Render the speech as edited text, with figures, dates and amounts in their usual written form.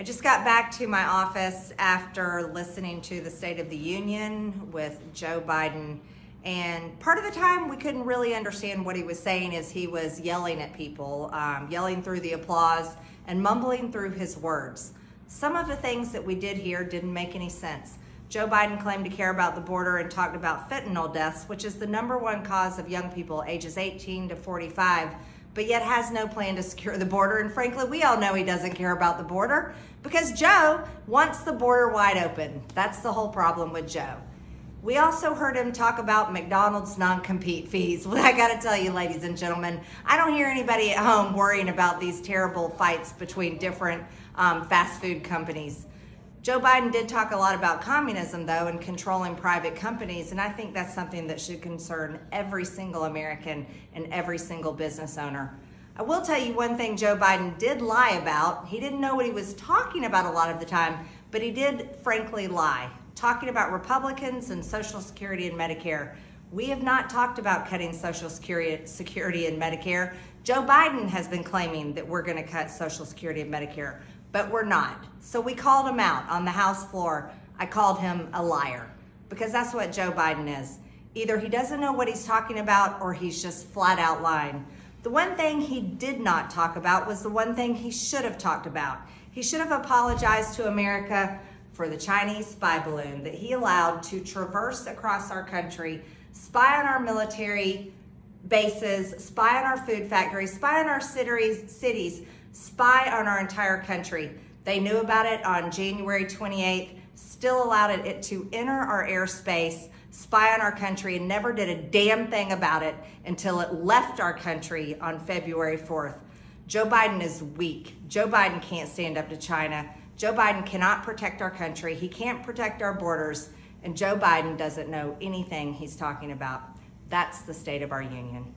I just got back to my office after listening to the State of the Union with Joe Biden. And part of the time we couldn't really understand what he was saying as he was yelling at people, yelling through the applause and mumbling through his words. Some of the things that we did hear didn't make any sense. Joe Biden claimed to care about the border and talked about fentanyl deaths, which is the #1 cause of young people ages 18 to 45, but yet has no plan to secure the border. And frankly, we all know he doesn't care about the border because Joe wants the border wide open. That's the whole problem with Joe. We also heard him talk about McDonald's non-compete fees. Well, I gotta tell you, ladies and gentlemen, I don't hear anybody at home worrying about these terrible fights between different fast food companies. Joe Biden did talk a lot about communism, though, and controlling private companies, and I think that's something that should concern every single American and every single business owner. I will tell you one thing Joe Biden did lie about. He didn't know what he was talking about a lot of the time, but he did frankly lie, talking about Republicans and Social Security and Medicare. We have not talked about cutting Social Security and Medicare. Joe Biden has been claiming that we're going to cut Social Security and Medicare, but we're not. So we called him out on the House floor. I called him a liar because that's what Joe Biden is. Either he doesn't know what he's talking about or he's just flat out lying. The one thing he did not talk about was the one thing he should have talked about. He should have apologized to America for the Chinese spy balloon that he allowed to traverse across our country, spy on our military bases, spy on our food factories, spy on our cities, spy on our entire country. They knew about it on January 28th, still allowed it to enter our airspace, spy on our country, and never did a damn thing about it until it left our country on February 4th. Joe Biden is weak. Joe Biden can't stand up to China. Joe Biden cannot protect our country. He can't protect our borders. And Joe Biden doesn't know anything he's talking about. That's the state of our union.